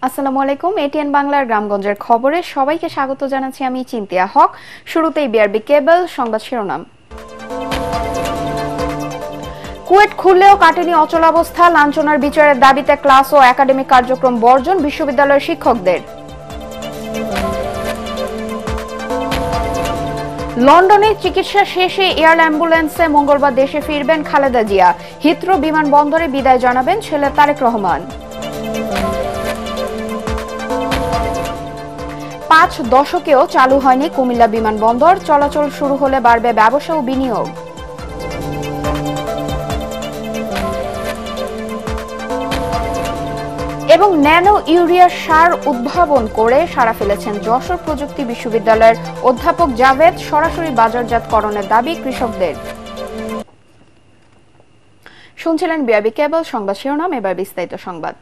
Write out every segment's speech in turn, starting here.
আসসালামু আলাইকুম। এটিএন বাংলার গ্রামগঞ্জের খবরে সবাইকে স্বাগত জানাচ্ছি আমি চিন্তিয়া হক। শুরুতেই বিআরবি কেবল সংবাদ শিরোনাম। কুয়েট খুললেও কাটেনি অচলাবস্থা, লাঞ্ছনার বিচারের দাবিতে ক্লাস ও একাডেমিক কার্যক্রম বর্জন বিশ্ববিদ্যালয়ের শিক্ষকদের। লন্ডনে চিকিৎসা শেষে এয়ার অ্যাম্বুলেন্সে মঙ্গলবার দেশে ফিরবেন খালেদা জিয়া। হিথ্রো বিমানবন্দরে বিদায় জানাবেন ছেলে তারেক রহমান। 5 দশকেও চালু হয়নি কুমিল্লা বিমানবন্দর, চলাচল শুরু হলে বাড়বে ব্যবসা ও বিনিয়োগ। এবং ন্যানো ইউরিয়া সার উদ্ভাবন করে সাড়া ফেলেছেন যশোর প্রযুক্তি বিশ্ববিদ্যালয়ের অধ্যাপক জাভেদ। সরাসরি বাজারজাতকরণের দাবি কৃষকদের। শুনছিলেন বিআরবি কেবল সংবাদ শিরোনাম, এবার বিস্তারিত সংবাদ।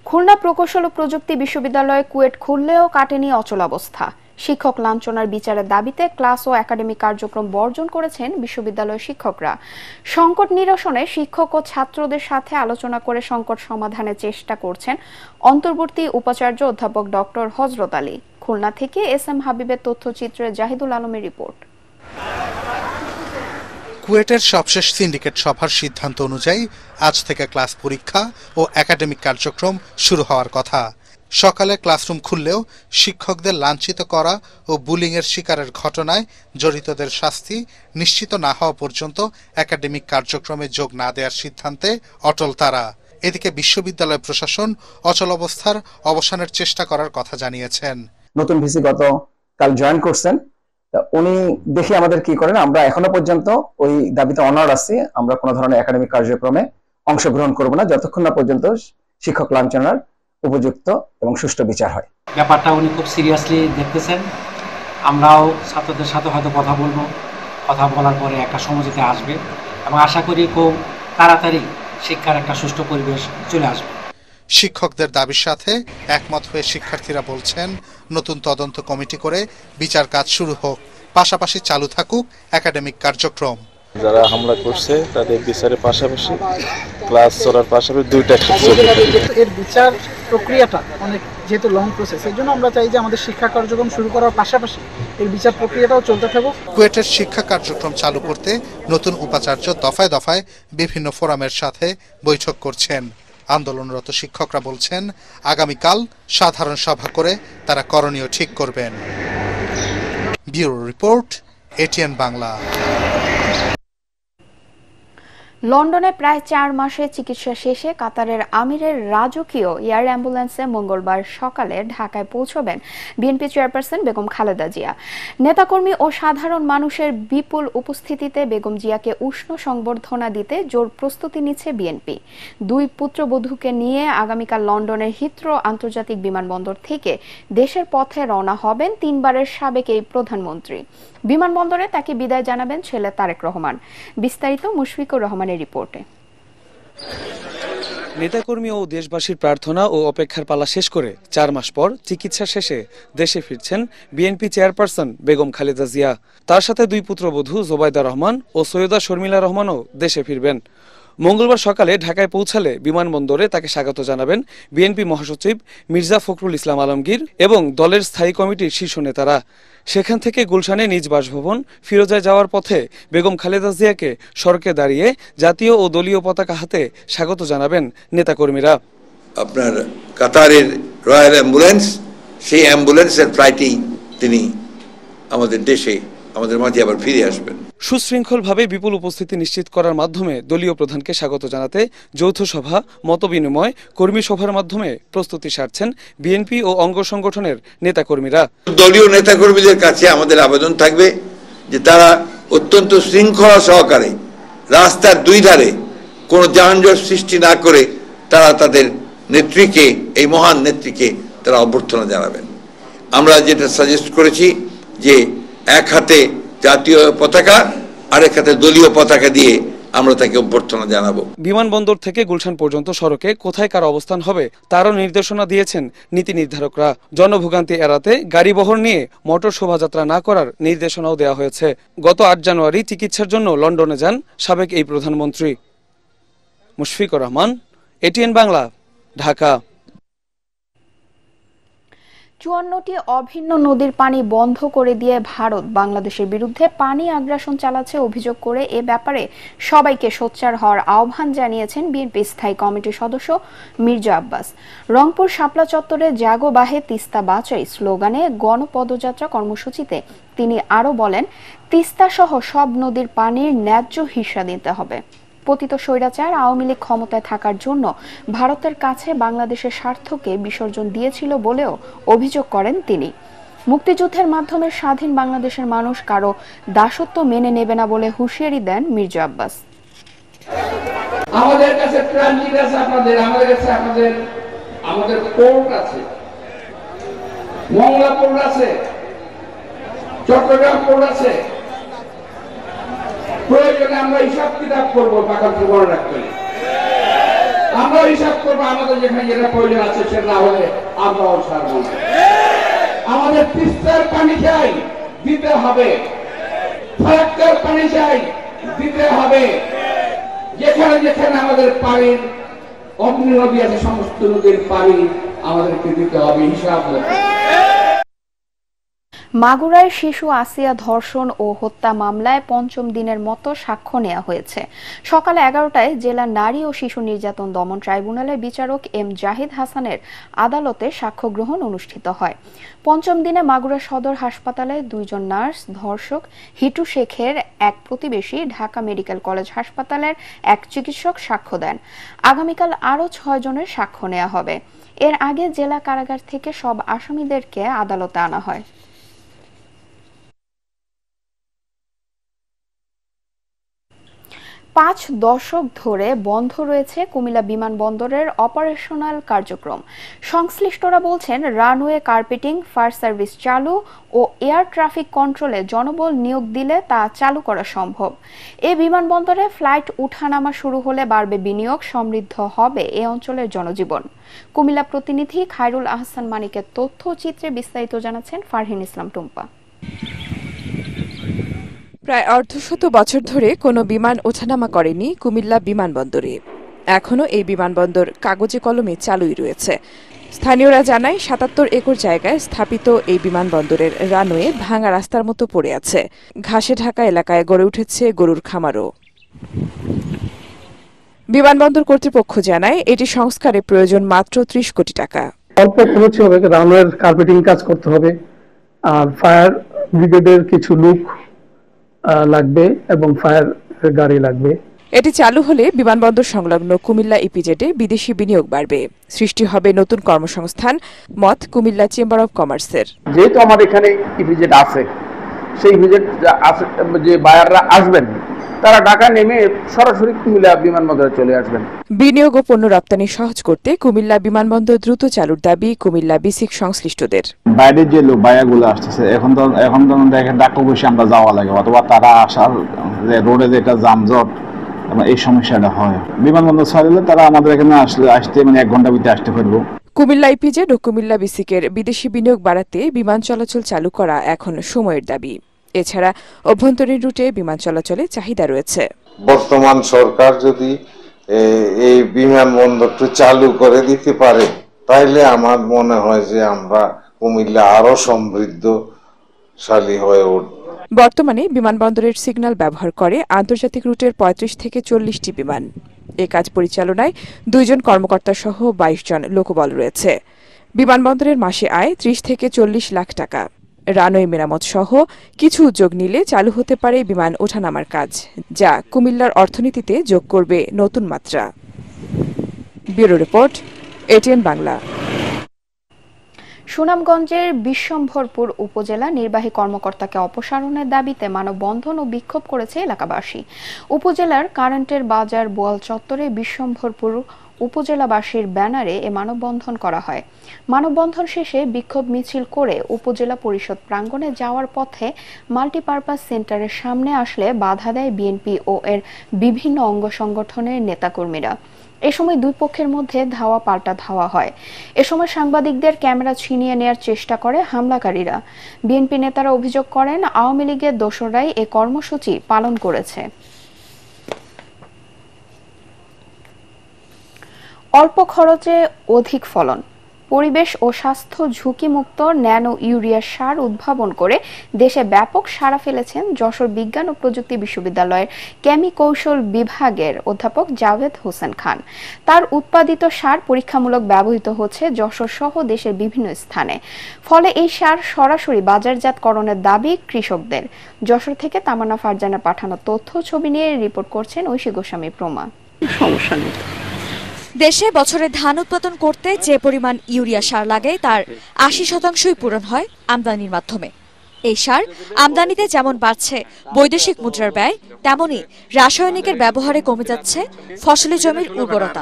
খুলনা প্রকৌশল ও প্রযুক্তি বিশ্ববিদ্যালয়ে কুয়েট খুললেও কাটেনি অচলাবস্থা। শিক্ষক লাঞ্ছনার বিচারের দাবিতে ক্লাস ও একাডেমিক কার্যক্রম বর্জন করেছেন বিশ্ববিদ্যালয়ের শিক্ষকরা। সংকট নিরসনে শিক্ষক ও ছাত্রদের সাথে আলোচনা করে সংকট সমাধানের চেষ্টা করছেন অন্তর্বর্তী উপাচার্য অধ্যাপক ডক্টর হযরত আলী। খুলনা থেকে এস এম হাবিবের তথ্যচিত্রে জাহিদুল আলমের রিপোর্ট। কুয়েটের সবশেষ সিন্ডিকেট সভার সিদ্ধান্ত অনুযায়ী আজ থেকে ক্লাস পরীক্ষা ও একাডেমিক কার্যক্রম শুরু হওয়ার কথা। সকালে ক্লাসরুম খুললেও শিক্ষকদের লাঞ্ছিত করা ও বুলিংয়ের শিকারের ঘটনায় জড়িতদের শাস্তি নিশ্চিত না হওয়া পর্যন্ত একাডেমিক কার্যক্রমে যোগ না দেওয়ার সিদ্ধান্তে অটল তারা। এদিকে বিশ্ববিদ্যালয় প্রশাসন অচলাবস্থার অবসানের চেষ্টা করার কথা জানিয়েছেন। নতুন ভিসি গতকাল জয়েন করছেন, উনি দেখে আমাদের কি করেন, আমরা এখনো পর্যন্ত ওই দাবিতে অনড় আছি। আমরা কোনো ধরনের একাডেমিক কার্যক্রমে অংশগ্রহণ করব না যতক্ষণ না পর্যন্ত শিক্ষক লাঞ্ছনার উপযুক্ত এবং সুষ্ঠু বিচার হয়। ব্যাপারটা উনি খুব সিরিয়াসলি দেখতেছেন। আমরাও ছাত্রদের সাথে হয়তো কথা বলবো, কথা বলার পরে একটা সমঝোতা আসবে এবং আশা করি খুব তাড়াতাড়ি শিক্ষার একটা সুষ্ঠু পরিবেশ চলে আসবে। শিক্ষকদের দাবির সাথে একমত হয়ে শিক্ষার্থীরা বলছেন, নতুন তদন্ত কমিটি করে বিচার কাজ শুরু হোক, পাশাপাশি চালু থাকুক একাডেমিক কার্যক্রম। যারা হামলা করছে তাদের বিচারের পাশাপাশি ক্লাস চলার পাশাপাশি দুইটা এর বিচার প্রক্রিয়াটা অনেক যেহেতু লং প্রসেস, এর জন্য আমরা চাই যে আমাদের শিক্ষা কার্যক্রম শুরু করার পাশাপাশি এর বিচার প্রক্রিয়াটাও চলতে থাকুক। কুয়েটের শিক্ষা কার্যক্রম চালু করতে নতুন উপাচার্য দফায় দফায় বিভিন্ন ফোরামের সাথে বৈঠক করছেন। আন্দোলনরত শিক্ষকরা বলছেন, আগামীকাল সাধারণ সভা করে তারা করণীয় ঠিক করবেন। Bureau report, ATN Bangla. লন্ডনে প্রায় 4 মাসের চিকিৎসা শেষে কাতারের আমিরের রাজকীয় এয়ার অ্যাম্বুলেন্সে মঙ্গলবার সকালে ঢাকায় পৌঁছবেন বিএনপি চেয়ারপারসন বেগম খালেদা জিয়া। নেতাকর্মী ও সাধারণ মানুষের বিপুল উপস্থিতিতে বেগম জিয়াকে উষ্ণ সংবর্ধনা দিতে জোর প্রস্তুতি নিচ্ছে বিএনপি। 2 পুত্রবধূকে নিয়ে আগামীকাল লন্ডনের হিথ্রো আন্তর্জাতিক বিমানবন্দর থেকে দেশের পথে রওনা হবেন 3 বারের সাবেক এই প্রধানমন্ত্রী। বিমানবন্দরে তাকে বিদায় জানাবেন ছেলে তারেক রহমান। বিস্তারিত মুশফিকুর রহমানের রিপোর্টে। নেতাকর্মী ও দেশবাসীর প্রার্থনা ও অপেক্ষার পালা শেষ করে 4 মাস পর চিকিৎসা শেষে দেশে ফিরছেন বিএনপি চেয়ারপারসন বেগম খালেদা জিয়া। তার সাথে 2 পুত্রবধূ জোবাইদা রহমান ও সৈয়দা শর্মিলা রহমানও দেশে ফিরবেন। মঙ্গলবার সকালে ঢাকায় পৌঁছালে বিমানবন্দরে তাকে স্বাগত জানাবেন বিএনপি মহাসচিব মির্জা ফখরুল ইসলাম আলমগীর এবং দলের স্থায়ী কমিটির শীর্ষ নেতারা। সেখান থেকে গুলশানে নিজ বাসভবন ফিরোজায় যাওয়ার পথে বেগম খালেদা জিয়াকে সড়কে দাঁড়িয়ে জাতীয় ও দলীয় পতাকা হাতে স্বাগত জানাবেন নেতাকর্মীরা। আপনার কাতারের রয়্যাল অ্যাম্বুলেন্স, সেই অ্যাম্বুলেন্সের ফ্লাইটেই তিনি আমাদের দেশে আমাদের মাঝে আবার ফিরে আসবেন। সুশৃঙ্খলভাবে বিপুল উপস্থিতি নিশ্চিত করার মাধ্যমে দলীয় প্রধানকে স্বাগত জানাতে যৌথ সভা, মতবিনিময়, কর্মী সভার মাধ্যমে প্রস্তুতি সারছেন বিএনপি ও অঙ্গ সংগঠনের নেতাকর্মীরা। দলীয় নেতাকর্মীদের কাছে আমাদের আবেদন থাকবে যে তারা অত্যন্ত শৃঙ্খলা সহকারে রাস্তার 2 ধারে কোনো যানজট সৃষ্টি না করে তারা তাদের নেত্রীকে, এই মহান নেত্রীকে তারা অভ্যর্থনা জানাবেন। আমরা যেটা সাজেস্ট করেছি যে এক হাতে জাতীয় পতাকা আর এক হাতে দলীয় পতাকা দিয়ে আমরা তাকে অভ্যর্থনা জানাবো। বিমানবন্দর থেকে গুলশান পর্যন্ত সড়কে কোথায় কার অবস্থান হবে তারও নির্দেশনা দিয়েছেন নীতি নির্ধারকরা। জনভোগান্তি এড়াতে গাড়ি বহর নিয়ে মোটর শোভাযাত্রা না করার নির্দেশনাও দেওয়া হয়েছে। গত 8 জানুয়ারি চিকিৎসার জন্য লন্ডনে যান সাবেক এই প্রধানমন্ত্রী। মুশফিকুর রহমান, এটিএন বাংলা, ঢাকা। 54টি অভিন্ন নদীর পানি বন্ধ করে দিয়ে ভারত বাংলাদেশের বিরুদ্ধে পানি আগ্রাসন চালাচ্ছে অভিযোগ করে এ ব্যাপারে সবাইকে সোচ্চার হওয়ার আহ্বান জানিয়েছেন বিএনপি স্থায়ী কমিটির সদস্য মির্জা আব্বাস। রংপুর শাপলা চত্বরে জাগো বাহে তিস্তা বাঁচাই স্লোগানে গণপদযাত্রা কর্মসূচিতে তিনি আরও বলেন, তিস্তা সহ সব নদীর পানির ন্যায্য হিস্সা দিতে হবে। পতিত স্বৈরাচার আওয়ামী লীগ ক্ষমতায় থাকার জন্য ভারতের কাছে বাংলাদেশের স্বার্থকে বিসর্জন দিয়েছিল বলেও অভিযোগ করেন তিনি। মুক্তিযুদ্ধের মাধ্যমে স্বাধীন বাংলাদেশের মানুষ কারো দাসত্ব মেনে নেবে না বলে হুঁশিয়ারি দেন মির্জা আব্বাস। আমাদের কাছে ট্রানজিট আছে, আমাদের কাছে আমাদের পোর্ট আছে, মংলা পোর্ট আছে, চট্টগ্রাম পোর্ট আছে। প্রয়োজনে আমরা হিসাব কিতাব করবো, পাকাপাকি মনে রাখতে হবে। আমরা হিসাব করবো আমাদের যেখানে যেটা প্রয়োজন আছে, সেটা না হলে আমরাও ছাড়বো না। আমাদের তিস্তার পানি চাই, দিতে হবে। ফারাক্কার পানি চাই, দিতে হবে। যেখানে যেখানে আমাদের পানির অগ্নি নদী আছে, সমস্ত নদীর পানি আমাদেরকে দিতে হবে, হিসাব হবে। মাগুরায় শিশু আসিয়া ধর্ষণ ও হত্যা মামলায় পঞ্চম দিনের মতো সাক্ষ্য নেওয়া হয়েছে। সকাল 11টায় জেলা নারী ও শিশু নির্যাতন দমন ট্রাইব্যুনালের বিচারক এম জাহিদ হাসানের আদালতে সাক্ষ্য গ্রহণ অনুষ্ঠিত হয়। পঞ্চম দিনে মাগুরা সদর হাসপাতালে 2 জন নার্স, ধর্ষক হিটু শেখের এক প্রতিবেশী, ঢাকা মেডিকেল কলেজ হাসপাতালের এক চিকিৎসক সাক্ষ্য দেন। আগামীকাল আরও 6 জনের সাক্ষ্য নেওয়া হবে। এর আগে জেলা কারাগার থেকে সব আসামিদেরকে আদালতে আনা হয়। 5 দশক ধরে বন্ধ রয়েছে কুমিল্লা বিমানবন্দরের অপারেশনাল কার্যক্রম। সংশ্লিষ্টরা বলছেন, রানওয়ে কার্পেটিং, ফায়ার সার্ভিস চালু ও এয়ার ট্রাফিক কন্ট্রোলে জনবল নিয়োগ দিলে তা চালু করা সম্ভব। এই বিমানবন্দরে ফ্লাইট উঠানামা শুরু হলে বাড়বে বিনিয়োগ, সমৃদ্ধ হবে এ অঞ্চলের জনজীবন। কুমিল্লা প্রতিনিধি খায়রুল আহসান মানিকের তথ্যচিত্রে বিস্তারিত জানাচ্ছেন ফারহিন ইসলাম টুম্পা। প্রায় অর্ধশত বছর ধরে কোনো বিমান ওঠানামা করেনি কুমিল্লা বিমানবন্দরে। এখনও এই বিমানবন্দর কাগজে কলমে চালুই রয়েছে। স্থানীয়রা জানায়, ৭৭ একর জায়গায় স্থাপিত এই বিমানবন্দরের রানওয়ে ভাঙা রাস্তার মতো পড়ে আছে। ঘাসে ঢাকা এলাকায় গড়ে উঠেছে গরুর খামারও। বিমানবন্দর কর্তৃপক্ষ জানায়, এটি সংস্কারে প্রয়োজন মাত্র ৩০ কোটি টাকা। অল্প খরচে হবে, রানওয়ের কার্পেটিং কাজ করতে হবে, আর ফায়ার ব্রিগেডের কিছু লোক লাগবে এবং ফায়ার গাড়ি লাগবে। এটি চালু হলে বিমানবন্দর সংলগ্ন কুমিল্লা ইপিজেডে বিদেশি বিনিয়োগ বাড়বে, সৃষ্টি হবে নতুন কর্মসংস্থান, মত কুমিল্লা চেম্বার অব কমার্সের। যেহেতু আমার এখানে ইপিজেড আছে, সেই ইপিজেড যে বায়াররা আসবেন, তারা ঢাকা নেমে সরাসরি কুমিল্লা বিমানবন্দরে চলে আসবেন। বিনিয়োগ ও পণ্য রপ্তানি সহজ করতে কুমিল্লা বিমানবন্দর দ্রুত চালুর দাবি কুমিল্লা বিসিক সংশ্লিষ্টদের। বাইরের যে বায়াগুলো আসতেছে, এখন তো দেখেন ডাক্তার বসে আমরা যাওয়া লাগে, অথবা তারা আসার রোডে যেটা যানজট, এই সমস্যাটা হয়। বিমানবন্দর ছাড়লে তারা আমাদের এখানে আসতে 1 ঘন্টা ভিতরে আসতে পারবো। কুমিল্লা ইপিজেড ও কুমিল্লা বিসিকের বিদেশি বিনিয়োগ বাড়াতে বিমান চলাচল চালু করা এখন সময়ের দাবি। এছাড়া অভ্যন্তরীণ রুটে বিমান চলাচলে চাহিদা রয়েছে। বর্তমান সরকার যদি এই বিমানবন্দরটা চালু করে দিতে পারে, তাইলে আমার মনে হয় যে আমরা কুমিল্লা আরো সমৃদ্ধশালী হয়ে উঠব। বর্তমানে বিমানবন্দরের সিগন্যাল ব্যবহার করে আন্তর্জাতিক রুটের 35 থেকে 40টি বিমান। এ কাজ পরিচালনায় 2 জন কর্মকর্তা সহ 22 জন লোকবল রয়েছে। বিমানবন্দরের মাসে আয় 30 থেকে 40 লাখ টাকা। রানওয়ে মেরামত সহ কিছু উদ্যোগ নিলে চালু হতে পারে বিমান ওঠানামার কাজ, যা কুমিল্লার অর্থনীতিতে যোগ করবে নতুন মাত্রা। Bureau report, ATN Bangla. সুনামগঞ্জের বিশ্বম্ভরপুর উপজেলা নির্বাহী কর্মকর্তাকে অপসারণের দাবিতে মানববন্ধন ও বিক্ষোভ করেছে এলাকাবাসী। উপজেলার কারেন্টের বাজার বোয়াল চত্বরে বিশ্বম্ভরপুর উপজেলাবাসীর ব্যানারে এ মানববন্ধন করা হয়। মানববন্ধন শেষে বিক্ষোভ মিছিল করে উপজেলা পরিষদ প্রাঙ্গণে যাওয়ার পথে মাল্টিপারপাস সেন্টারের সামনে আসলে বাধা দেয় বিএনপি ও এর বিভিন্ন অঙ্গ সংগঠনের নেতাকর্মীরা। এ সময় দুই পক্ষের মধ্যে ধাওয়া পাল্টা ধাওয়া হয়। এ সময় সাংবাদিকদের ক্যামেরা ছিনিয়ে নেয়ার চেষ্টা করে হামলাকারীরা। বিএনপি নেতারা অভিযোগ করেন, আওয়ামী লীগের দোসররাই এ কর্মসূচি পালন করেছে। অল্প খরচে অধিক ফলন, পরিবেশ ও স্বাস্থ্য ঝুঁকিমুক্ত ন্যানো ইউরিয়া সার উদ্ভাবন করে দেশে ব্যাপক সাড়া ফেলেছেন যশোর বিজ্ঞান ও প্রযুক্তি বিশ্ববিদ্যালয়ের কেমিকৌশল বিভাগের অধ্যাপক জাভেদ হোসেন খান। তার উৎপাদিত সার পরীক্ষামূলক ব্যবহৃত হচ্ছে যশোর সহ দেশের বিভিন্ন স্থানে। ফলে এই সার সরাসরি বাজারজাতকরণের দাবি কৃষকদের। যশোর থেকে তামান্না ফারজানা পাঠানো তথ্য ছবি নিয়ে রিপোর্ট করছেন ঐশী গোস্বামী প্রমা। সমস্যা নেই। দেশে বছরে ধান উৎপাদন করতে যে পরিমাণ ইউরিয়া সার লাগে তার ৮০% পূরণ হয় আমদানির মাধ্যমে। এই সার আমদানিতে যেমন বাড়ছে বৈদেশিক মুদ্রার ব্যয়, তেমনি রাসায়নিকের ব্যবহারে কমে যাচ্ছে ফসলি জমির উর্বরতা।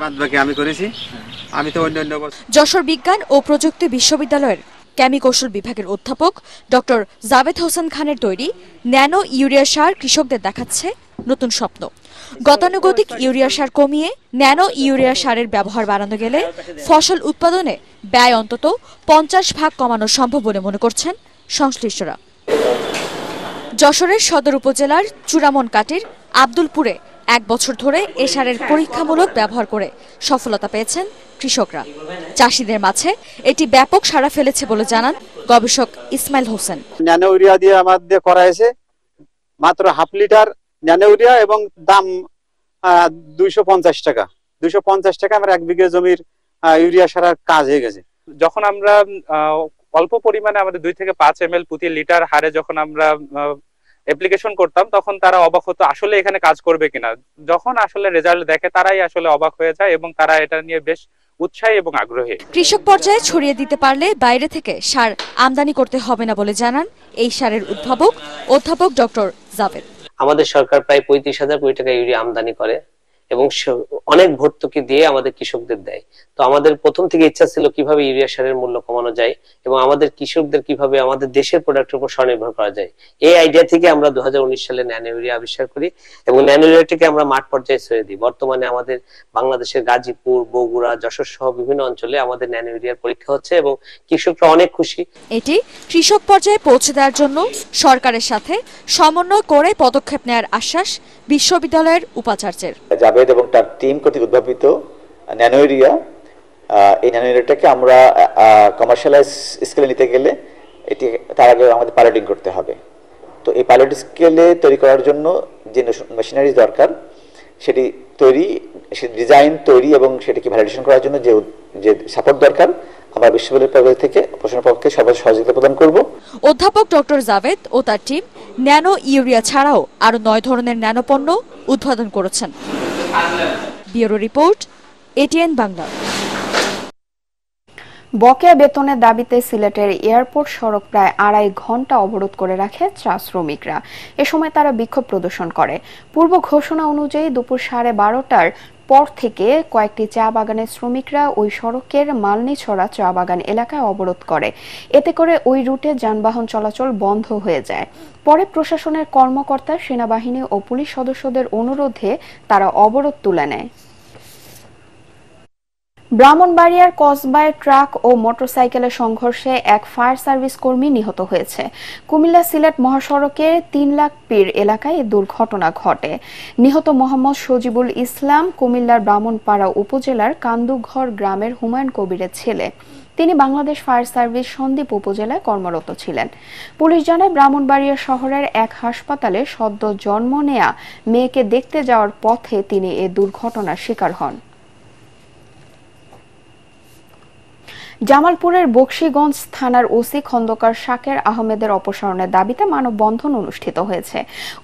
যশোর বিজ্ঞান ও প্রযুক্তি বিশ্ববিদ্যালয়ের কেমিকৌশল বিভাগের অধ্যাপক ডক্টর জাভেদ হোসেন খানের তৈরি ন্যানো ইউরিয়া সার কৃষকদের দেখাচ্ছে নতুন স্বপ্ন। গতানুগতিক ইউরিয়া সার কমিয়ে ন্যানো ইউরিয়া সারের ব্যবহার বাড়ানো গেলে ফসল উৎপাদনে ব্যয় অন্তত 50% কমানো সম্ভব বলে মনে করছেন সংশ্লিষ্টরা। যশোরের সদর উপজেলার চূড়ামনকাটির আব্দুলপুরে 1 বছর ধরে এ সারের পরীক্ষামূলক ব্যবহার করে সফলতা পেয়েছেন কৃষকরা। চাষিদের মাঝে এটি ব্যাপক সাড়া ফেলেছে বলে জানান গবেষক ইসমাইল হোসেন। ন্যানো ইউরিয়া দিয়ে আমাদের করা হয়েছে মাত্র 1/2 লিটার ন্যানো ইউরিয়া এবং দাম 250 টাকা। 250 টাকা আমার 1 বিঘা জমির ইউরিয়া সারার কাজ হয়ে গেছে। যখন আমরা অল্প পরিমাণে আমাদের 2 থেকে 5 ml প্রতি লিটার হারে যখন আমরা অ্যাপ্লিকেশন করতাম, তখন তারা অবাক হতো আসলে এখানে কাজ করবে কিনা। যখন আসলে রেজাল্ট দেখে তারাই আসলে অবাক হয়ে যায় এবং তারা এটা নিয়ে বেশ উৎসাহী এবং আগ্রহী। কৃষক পর্যায়ে ছড়িয়ে দিতে পারলে বাইরে থেকে সার আমদানি করতে হবে না বলে জানান এই সারের উদ্ভাবক অধ্যাপক ডক্টর জাভেদ। আমাদের সরকার প্রায় 35,000 কোটি টাকা ইউরিয়া আমদানি করে এবং অনেক ভর্তুকি দিয়ে আমাদের কৃষকদের দেয়। তো আমাদের প্রথম থেকে ইচ্ছা ছিল কিভাবে ইউরিয়া সারের মূল্য কমানো যায় এবং আমাদের কৃষকদের কিভাবে আমাদের দেশের প্রোডাক্টের উপর স্বনির্ভর করা যায়। এই আইডিয়া থেকে আমরা 2019 সালে ন্যানো ইউরিয়া আবিষ্কার করি এবং ন্যানো ইউরিয়াটিকে আমরা মাঠ পর্যায়ে ছড়িয়ে দিই। বর্তমানে আমাদের বাংলাদেশের গাজীপুর, বগুড়া, যশোর সহ বিভিন্ন অঞ্চলে আমাদের ন্যানো ইউরিয়ার পরীক্ষা হচ্ছে এবং কৃষকরা অনেক খুশি। এটি কৃষক পর্যায়ে পৌঁছে দেওয়ার জন্য সরকারের সাথে সমন্বয় করে পদক্ষেপ নেওয়ার আশ্বাস বিশ্ববিদ্যালয়ের উপাচার্যের। জাভেদ এবং তার টিম কর্তৃক উদ্ভাবিত ন্যানো ইউরিয়া, এই ন্যানো ইউরিয়াটাকে আমরা কমার্শিয়ালাইজ স্কেলে নিতে গেলে এটি তার আগে আমাদের পাইলটিং করতে হবে। তো এই পাইলট স্কেলে তৈরি করার জন্য যে মেশিনারি দরকার সেটি তৈরি, ডিজাইন তৈরি এবং সেটাকে ভ্যালিডেশন করার জন্য যে সাপোর্ট দরকার আমরা বিশ্ববিদ্যালয় থেকে প্রশাসনের পক্ষে সর্বোচ্চ সহযোগিতা প্রদান করব। অধ্যাপক ডক্টর জাভেদ ও তার টিম ন্যানো ইউরিয়া ছাড়াও আরো 9 ধরনের ন্যানো পণ্য উৎপাদন করেছেন। Bureau report, ATN Bangla. বকেয়া বেতনের দাবিতে সিলেটের এয়ারপোর্ট সড়ক প্রায় 2.5 ঘন্টা অবরোধ করে রাখে চা শ্রমিকরা। এ সময় তারা বিক্ষোভ প্রদর্শন করে। পূর্ব ঘোষণা অনুযায়ী দুপুর 12:30টার পর থেকে কয়েকটি চা বাগানের শ্রমিকরা ওই সড়কের মালনীছড়া চা বাগান এলাকায় অবরোধ করে। এতে করে ওই রুটে যানবাহন চলাচল বন্ধ হয়ে যায়। পরে প্রশাসনের কর্মকর্তা, সেনাবাহিনী ও পুলিশ সদস্যদের অনুরোধে তারা অবরোধ তুলে নেয়। ব্রাহ্মণবাড়িয়ার কসবায় ট্রাক ও মোটরসাইকেলের সংঘর্ষে এক ফায়ার সার্ভিস কর্মী নিহত হয়েছে। কুমিল্লা সিলেট মহাসড়কের 3 লাখ পীর এলাকায় এ দুর্ঘটনা ঘটে। নিহত মোহাম্মদ সজিবুল ইসলাম কুমিল্লার ব্রাহ্মণপাড়া উপজেলার কান্দুঘর গ্রামের হুমায়ুন কবিরের ছেলে। তিনি বাংলাদেশ ফায়ার সার্ভিস সন্দ্বীপ উপজেলায় কর্মরত ছিলেন। পুলিশ জানায় ব্রাহ্মণবাড়িয়া শহরের এক হাসপাতালে সদ্য জন্ম নেয়া মেয়েকে দেখতে যাওয়ার পথে তিনি এ দুর্ঘটনার শিকার হন। জামালপুরের বকশীগঞ্জ থানার ওসি খন্দকার শাকের আহমেদের অপসারণের দাবিতে মানববন্ধন অনুষ্ঠিত হয়েছে।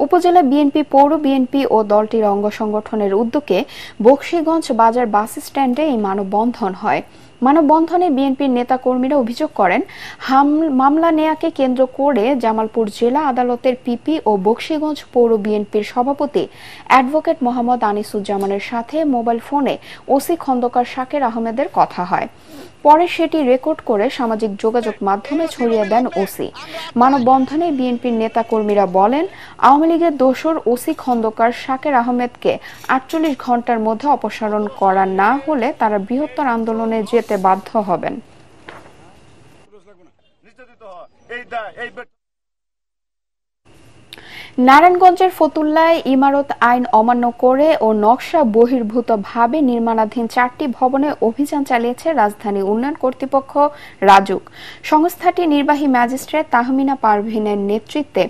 উপজেলা বিএনপি, পৌর বিএনপি ও দলটির অঙ্গ সংগঠনের উদ্যোগে বকশীগঞ্জ বাজার বাস স্ট্যান্ডে এই মানববন্ধন হয়। মানববন্ধনে বিএনপির নেতাকর্মীরা অভিযোগ করেন, মামলা নেয়াকে কেন্দ্র করে জামালপুর জেলা আদালতের পিপি ও বকশীগঞ্জ পৌর বিএনপির সভাপতি অ্যাডভোকেট মোহাম্মদ আনিসুজ্জামানের সাথে মোবাইল ফোনে ওসি খন্দকার শাকের আহমেদের কথা হয়। পরে সেটি রেকর্ড করে সামাজিক যোগাযোগ মাধ্যমে ছড়িয়ে দেন ওসি। মানববন্ধনে বিএনপির নেতাকর্মীরা বলেন, আওয়ামী লীগের দোসর ওসি খন্দকার শাকের আহমেদকে 48 ঘন্টার মধ্যে অপসারণ করা না হলে তারা বৃহত্তর আন্দোলনে যেতে বাধ্য হবেন। নারায়ণগঞ্জের ফতুল্লায় ইমারত আইন অমান্য করে ও নকশা বহির্ভূতভাবে নির্মাণাধীন 4টি ভবনে অভিযান চালিয়েছে রাজধানী উন্নয়ন কর্তৃপক্ষ রাজুক। সংস্থাটির নির্বাহী ম্যাজিস্ট্রেট তাহমিনা পারভিনের নেতৃত্বে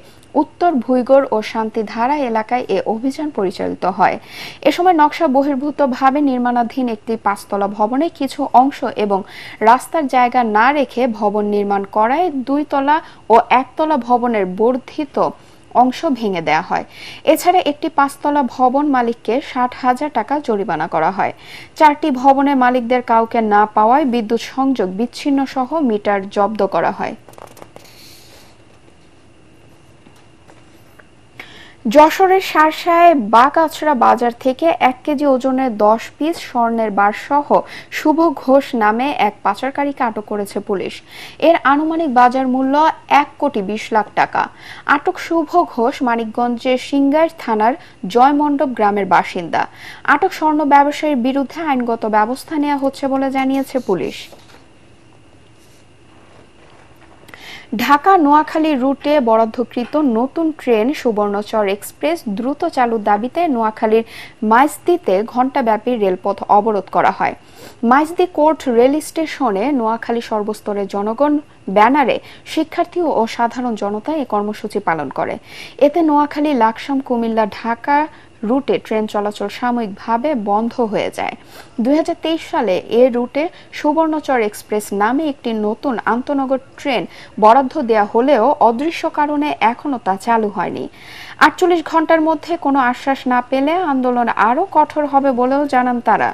উত্তর ভুইগড় ও শান্তিধারা এলাকায় এ অভিযান পরিচালিত হয়। এ সময় নকশা বহির্ভূতভাবে নির্মাণাধীন একটি 5তলা ভবনে কিছু অংশ এবং রাস্তার জায়গা না রেখে ভবন নির্মাণ করায় 2তলা ও 1তলা ভবনের বর্ধিত অংশ ভেঙে দেয়া হয়। এছাড়া একটি 5তলা ভবন মালিককে 60,000 টাকা জরিমানা করা হয়। 4টি ভবনের মালিকদের কাউকে না পাওয়ায় বিদ্যুৎ সংযোগ বিচ্ছিন্ন সহ মিটার জব্দ করা হয়। যশোরের শার্শায় বাগআছড়া বাজার থেকে 1 কেজি ওজনের 10 পিস স্বর্ণের বার সহ শুভ ঘোষ নামে এক পাচারকারীকে আটক করেছে পুলিশ। এর আনুমানিক বাজার মূল্য 1,20,00,000 টাকা। আটক শুভ ঘোষ মানিকগঞ্জের সিংগাইর থানার জয়মণ্ডপ গ্রামের বাসিন্দা। আটক স্বর্ণ ব্যবসায়ীর বিরুদ্ধে আইনগত ব্যবস্থা নেওয়া হচ্ছে বলে জানিয়েছে পুলিশ। ঢাকা নোয়াখালী রুটে বরাদ্দকৃত নতুন ট্রেন সুবর্ণচর এক্সপ্রেস দ্রুত চালুর দাবিতে নোয়াখালীর মাইজদীতে ঘণ্টাব্যাপী রেলপথ অবরোধ করা হয়। মাইজদী কোর্ট রেল স্টেশনে নোয়াখালী সর্বস্তরের জনগণ ব্যানারে শিক্ষার্থী ও সাধারণ জনতা এই কর্মসূচি পালন করে। এতে নোয়াখালী লাকসাম কুমিল্লা ঢাকা রুটে ট্রেন চলাচল সাময়িকভাবে বন্ধ হয়ে যায়। 2023 সালে এ রুটে সুবর্ণচর এক্সপ্রেস নামে একটি নতুন আন্তনগর ট্রেন বরাদ্দ দেয়া হলেও অদৃশ্য কারণে এখনো তা চালু হয়নি। 48 ঘন্টার মধ্যে কোনো আশ্বাস না পেলে আন্দোলন আরও কঠোর হবে বলেও জানান তারা।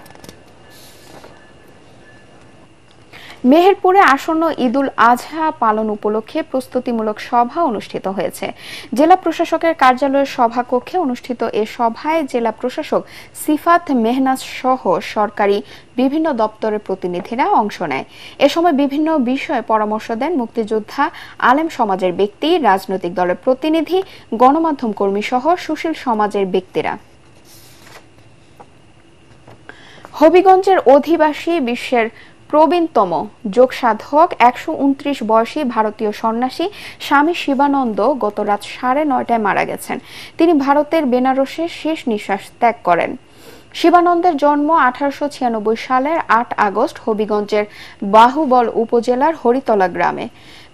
মেহেরপুরে আসন্ন ঈদুল আজহা পালন উপলক্ষে প্রস্তুতিমূলক সভা অনুষ্ঠিত হয়েছে। জেলা প্রশাসকের কার্যালয়ের সভাকক্ষে অনুষ্ঠিত এ সভায় জেলা প্রশাসক সিফাত মেহনাজ সহ সরকারি বিভিন্ন দপ্তরের প্রতিনিধিরা অংশ নেয়। এ সময় বিভিন্ন বিষয়ে পরামর্শ দেন মুক্তিযোদ্ধা, আলেম সমাজের ব্যক্তি, রাজনৈতিক দলের প্রতিনিধি, গণমাধ্যম কর্মী সহ সুশীল সমাজের ব্যক্তিরা। হবিগঞ্জের অধিবাসী বিশ্বের প্রবীণতম যোগসাধক 129 বয়সী ভারতীয় সন্ন্যাসী স্বামী শিবানন্দ গত রাত 9:30টায় মারা গেছেন। তিনি ভারতের বেনারসে শেষ নিঃশ্বাস ত্যাগ করেন। শিবানন্দের জন্ম 1896 সালের 8 আগস্ট হবিগঞ্জের বাহুবল উপজেলার হরিতলা গ্রামে।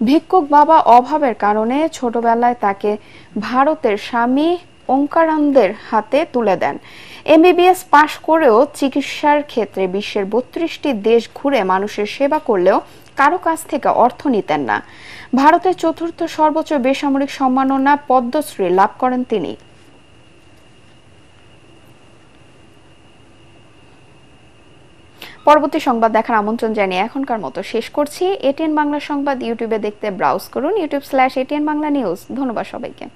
ভিক্ষুক বাবা অভাবের কারণে ছোটবেলায় তাকে ভারতের স্বামী ওঙ্কারানন্দের হাতে তুলে দেন। MBBS পাশ করেও চিকিৎসার ক্ষেত্রে বিশ্বের 32টি দেশ ঘুরে মানুষের সেবা করলেও কারো কাছ থেকে অর্থ নিতেন না। ভারতের 4র্থ সর্বোচ্চ বেসামরিক সম্মাননা পদ্মশ্রী লাভ করেন তিনি। পরবর্তী সংবাদ দেখার আমন্ত্রণ জানিয়ে এখনকার মতো শেষ করছি। ATN বাংলা সংবাদ ইউটিউবে দেখতে ব্রাউজ করুন youtube/ATN বাংলা নিউজ। ধন্যবাদ সবাইকে।